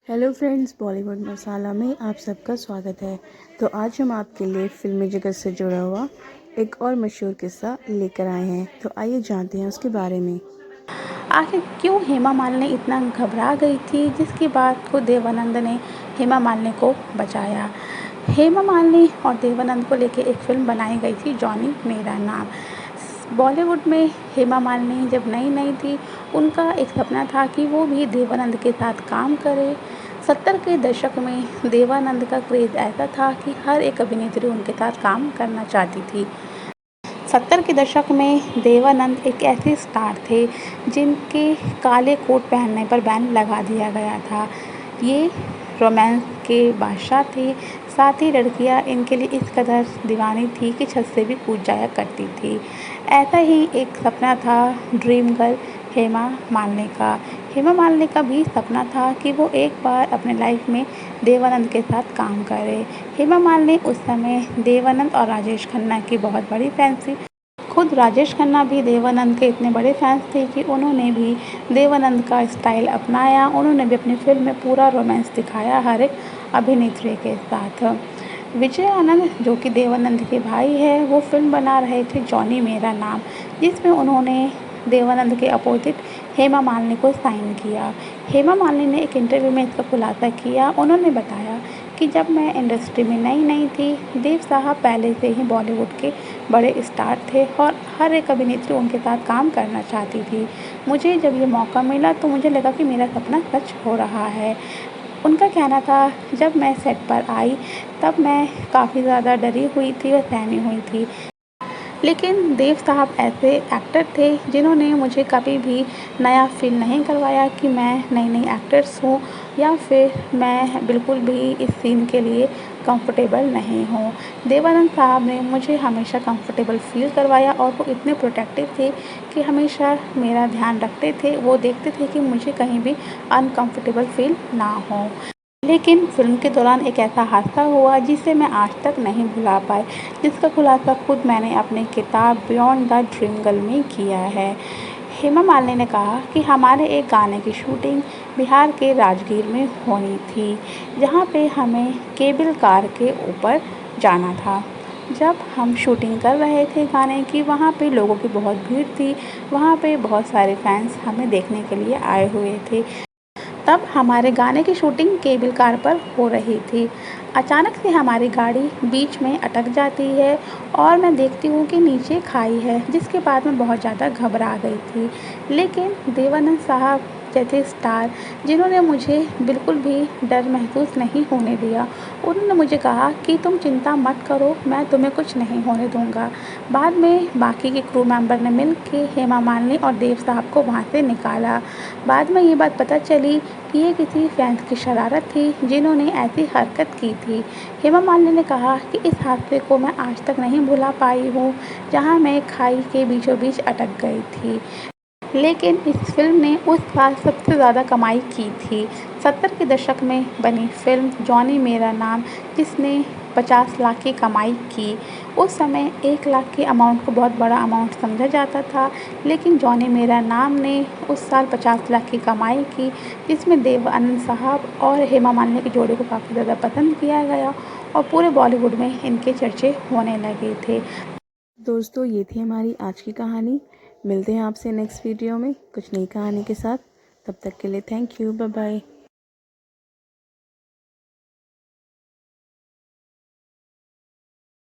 Hello friends, Bollywood मसाला में आप सबका स्वागत है। तो आज हम आपके लिए फिल्मी जगत से जुड़ा हुआ एक और मशहूर किस्सा लेकर आए हैं। तो आइए जानते हैं उसके बारे में। आखिर क्यों हेमा मालिनी इतना घबरा गई थी, जिसके बाद खुद देवानंद ने हेमा मालिनी को बचाया। हेमा मालिनी और देवानंद को लेकर एक फिल्म बनाई गई थी, जॉनी मेरा नाम। बॉलीवुड में हेमा मालिनी जब नई नई थी, उनका एक सपना था कि वो भी देवानंद के साथ काम करे। 70 के दशक में देवानंद का क्रेज़ ऐसा था कि हर एक अभिनेत्री उनके साथ काम करना चाहती थी। 70 के दशक में देवानंद एक ऐसे स्टार थे जिनके काले कोट पहनने पर बैन लगा दिया गया था। ये रोमांस के बादशाह थे। साथ ही लड़कियां इनके लिए इस कदर दीवानी थी कि छत से भी कूद जाया करती थी। ऐसा ही एक सपना था ड्रीम गर्ल हेमा मालिनी का। हेमा मालिनी का भी सपना था कि वो एक बार अपने लाइफ में देवानंद के साथ काम करे। हेमा मालिनी उस समय देवानंद और राजेश खन्ना की बहुत बड़ी फैन थी। खुद राजेश खन्ना भी देवानंद के इतने बड़े फैंस थे कि उन्होंने भी देवानंद का स्टाइल अपनाया। उन्होंने भी अपनी फिल्म में पूरा रोमांस दिखाया हर एक अभिनेत्री के साथ। विजय आनंद, जो कि देवानंद के भाई है, वो फिल्म बना रहे थे जॉनी मेरा नाम, जिसमें उन्होंने देवानंद के अपोजिट हेमा मालिनी को साइन किया। हेमा मालिनी ने एक इंटरव्यू में इसका खुलासा किया। उन्होंने बताया कि जब मैं इंडस्ट्री में नई नई थी, देव साहब पहले से ही बॉलीवुड के बड़े स्टार थे और हर एक अभिनेत्री उनके साथ काम करना चाहती थी। मुझे जब ये मौका मिला तो मुझे लगा कि मेरा सपना सच हो रहा है। उनका कहना था, जब मैं सेट पर आई तब मैं काफ़ी ज़्यादा डरी हुई थी और सहमी हुई थी। लेकिन देव साहब ऐसे एक्टर थे जिन्होंने मुझे कभी भी नया फ़ील नहीं करवाया कि मैं नई नई एक्ट्रेस हूँ या फिर मैं बिल्कुल भी इस सीन के लिए कंफर्टेबल नहीं हूँ। देवानंद साहब ने मुझे हमेशा कंफर्टेबल फ़ील करवाया और वो इतने प्रोटेक्टिव थे कि हमेशा मेरा ध्यान रखते थे। वो देखते थे कि मुझे कहीं भी अनकंफर्टेबल फ़ील ना हो। लेकिन फ़िल्म के दौरान एक ऐसा हादसा हुआ जिसे मैं आज तक नहीं भुला पाई, जिसका खुलासा खुद मैंने अपनी किताब बियॉन्ड द ड्रीम गर्ल में किया है। हेमा मालिनी ने कहा कि हमारे एक गाने की शूटिंग बिहार के राजगीर में होनी थी, जहाँ पे हमें केबल कार के ऊपर जाना था। जब हम शूटिंग कर रहे थे गाने की, वहाँ पे लोगों की बहुत भीड़ थी। वहाँ पे बहुत सारे फैंस हमें देखने के लिए आए हुए थे। तब हमारे गाने की शूटिंग केबल कार पर हो रही थी। अचानक से हमारी गाड़ी बीच में अटक जाती है और मैं देखती हूँ कि नीचे खाई है, जिसके बाद मैं बहुत ज़्यादा घबरा गई थी। लेकिन देवानंद साहब जैसे स्टार, जिन्होंने मुझे बिल्कुल भी डर महसूस नहीं होने दिया, उन्होंने मुझे कहा कि तुम चिंता मत करो, मैं तुम्हें कुछ नहीं होने दूँगा। बाद में बाकी के क्रू मेंबर ने मिल के हेमा मालिनी और देव साहब को वहाँ से निकाला। बाद में ये बात पता चली कि ये किसी फैंस की शरारत थी जिन्होंने ऐसी हरकत की थी। हेमा मालिनी ने कहा कि इस हादसे को मैं आज तक नहीं भुला पाई हूँ, जहाँ मैं खाई के बीचों बीच अटक गई थी। लेकिन इस फिल्म ने उस साल सबसे ज़्यादा कमाई की थी। 70 के दशक में बनी फिल्म जॉनी मेरा नाम, जिसने 50 लाख की कमाई की। उस समय 1 लाख के अमाउंट को बहुत बड़ा अमाउंट समझा जाता था, लेकिन जॉनी मेरा नाम ने उस साल 50 लाख की कमाई की, जिसमें देवानंद साहब और हेमा मालिनी के जोड़े को काफ़ी ज़्यादा पसंद किया गया और पूरे बॉलीवुड में इनके चर्चे होने लगे थे। दोस्तों, ये थी हमारी आज की कहानी। मिलते हैं आपसे नेक्स्ट वीडियो में कुछ नई कहानी के साथ। तब तक के लिए थैंक यू, बाय बाय।